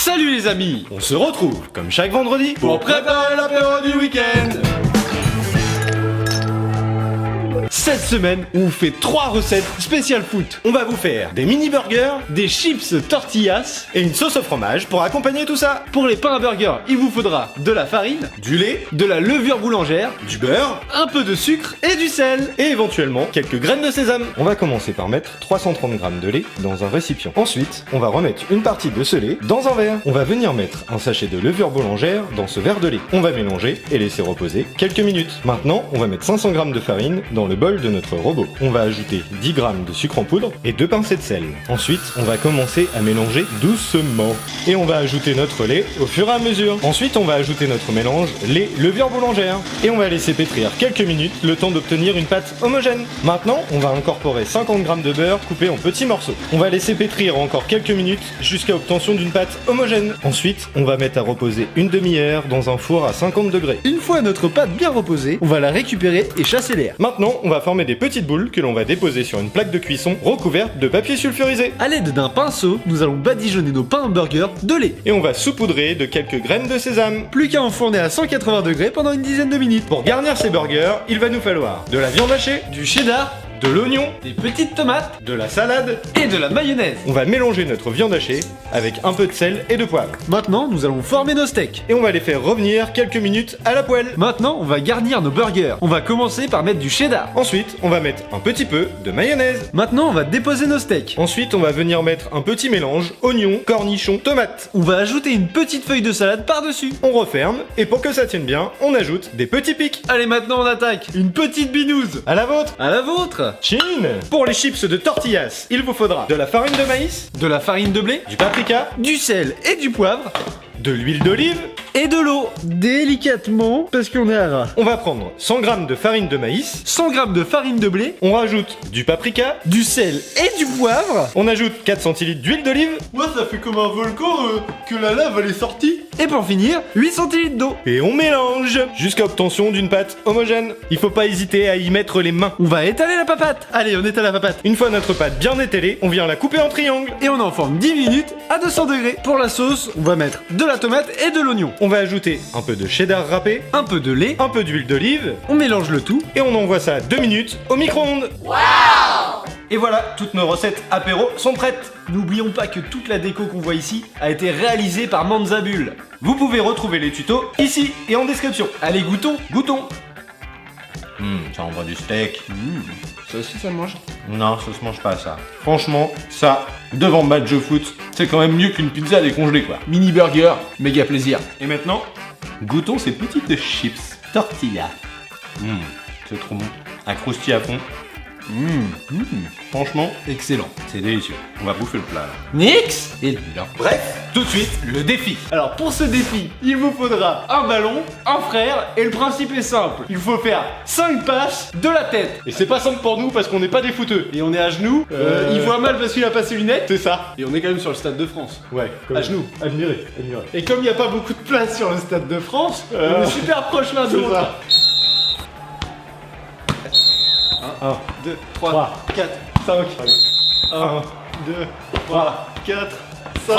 Salut les amis, On se retrouve, comme chaque vendredi, pour préparer l'apéro du week-end. Cette semaine, on vous fait 3 recettes spéciales foot. on va vous faire des mini burgers Des chips tortillas. et une sauce au fromage pour accompagner tout ça. Pour les pains à burger, il vous faudra de la farine, Du lait, de la levure boulangère, du beurre un peu de sucre et du sel. et éventuellement quelques graines de sésame. On va commencer par mettre 330 g de lait dans un récipient. Ensuite, on va remettre une partie de ce lait dans un verre. On va venir mettre un sachet de levure boulangère dans ce verre de lait. On va mélanger et laisser reposer quelques minutes. Maintenant, on va mettre 500 g de farine dans le bol de notre robot. On va ajouter 10 g de sucre en poudre et 2 pincées de sel. Ensuite, on va commencer à mélanger doucement. Et on va ajouter notre lait au fur et à mesure. Ensuite, on va ajouter notre mélange lait levure boulangère. Et on va laisser pétrir quelques minutes, le temps d'obtenir une pâte homogène. Maintenant, on va incorporer 50 g de beurre coupé en petits morceaux. On va laisser pétrir encore quelques minutes jusqu'à obtention d'une pâte homogène. Ensuite, on va mettre à reposer une demi-heure dans un four à 50 degrés. Une fois notre pâte bien reposée, on va la récupérer et chasser l'air. Maintenant, on va former des petites boules que l'on va déposer sur une plaque de cuisson recouverte de papier sulfurisé. À l'aide d'un pinceau, nous allons badigeonner nos pains à burger de lait. Et on va saupoudrer de quelques graines de sésame. Plus qu'à enfourner à 180 degrés pendant une dizaine de minutes. Pour garnir ces burgers, il va nous falloir de la viande hachée, Du cheddar, de l'oignon, des petites tomates de la salade. et de la mayonnaise. On va mélanger notre viande hachée avec un peu de sel et de poivre. Maintenant, nous allons former nos steaks. Et on va les faire revenir quelques minutes à la poêle. Maintenant, on va garnir nos burgers. On va commencer par mettre du cheddar. Ensuite, on va mettre un petit peu de mayonnaise. Maintenant, on va déposer nos steaks. Ensuite, on va venir mettre un petit mélange oignon, cornichon, tomate. On va ajouter une petite feuille de salade par-dessus. On referme et pour que ça tienne bien, on ajoute des petits pics. Allez, maintenant on attaque. Une petite binouse. À la vôtre. À la vôtre. Chin. Pour les chips de tortillas, il vous faudra de la farine de maïs, De la farine de blé, du paprika, du sel et du poivre. de l'huile d'olive. Et de l'eau. Délicatement, parce qu'on est à ras. On va prendre 100 g de farine de maïs. 100 g de farine de blé, On rajoute du paprika. du sel et du poivre. On ajoute 4 centilitres d'huile d'olive. Moi, ça fait comme un volcan que la lave elle est sortie. Et pour finir, 8 centilitres d'eau. Et on mélange jusqu'à obtention d'une pâte homogène. Il faut pas hésiter à y mettre les mains. On va étaler la papate. Allez, on étale la papate. Une fois notre pâte bien étalée, on vient la couper en triangle. Et on en forme 10 minutes à 200 degrés. Pour la sauce, on va mettre de la tomate et de l'oignon. On va ajouter un peu de cheddar râpé, Un peu de lait. un peu d'huile d'olive, On mélange le tout. et on envoie ça 2 minutes au micro-ondes. Et voilà, toutes nos recettes apéro sont prêtes. N'oublions pas que toute la déco qu'on voit ici a été réalisée par Manzabul. Vous pouvez retrouver les tutos ici et en description. Allez, goûtons. Goûtons. Ça envoie du steak. Ça aussi, ça mange. Non, ça se mange pas ça. Franchement, ça, devant le match de foot, c'est quand même mieux qu'une pizza décongelée quoi. Mini burger, méga plaisir. Et maintenant, goûtons ces petites chips tortilla. C'est trop bon. Un croustille à fond. Franchement, Excellent. c'est délicieux. On va bouffer le plat là. Nix. Et là. Bref, tout de suite, le défi. Alors pour ce défi, il vous faudra un ballon, un frère, et le principe est simple. Il faut faire 5 passes de la tête. Et c'est pas simple pour nous parce qu'on n'est pas des footeux. Et on est à genoux, il voit mal parce qu'il a pas ses lunettes. C'est ça. Et on est quand même sur le Stade de France. Ouais, À genoux. Admirez, admirez. Et comme il n'y a pas beaucoup de place sur le Stade de France, on est super proche l'un de c'est l'autre. ça. 1, 2, 3, 3, 4, 5, 1, 2, 3, 4, 5.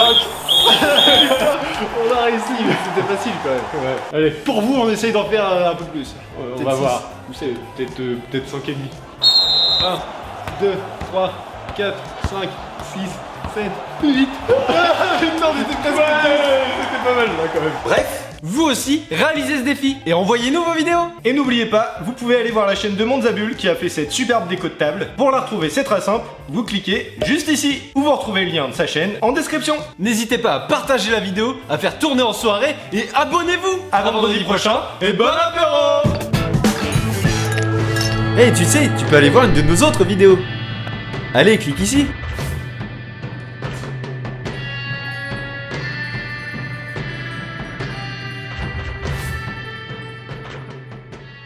On a réussi, mais c'était facile quand même. Ouais. Allez, Pour vous, on essaye d'en faire un peu plus. on Peut-être va six. voir. Où c'est peut-être 5 et demi. 1, 2, 3, 4, 5, 6, 7, 8. Putain, on était presque. C'était pas mal là quand même. Bref, Vous aussi, réalisez ce défi et envoyez-nous vos vidéos. et n'oubliez pas, vous pouvez aller voir la chaîne de Manzabul qui a fait cette superbe déco de table. Pour la retrouver, c'est très simple. Vous cliquez juste ici, ou vous retrouvez le lien de sa chaîne en description. N'hésitez pas à partager la vidéo, à faire tourner en soirée et abonnez-vous. À vendredi prochain et bon apéro. Hey, tu sais, tu peux aller voir une de nos autres vidéos. Allez, clique ici.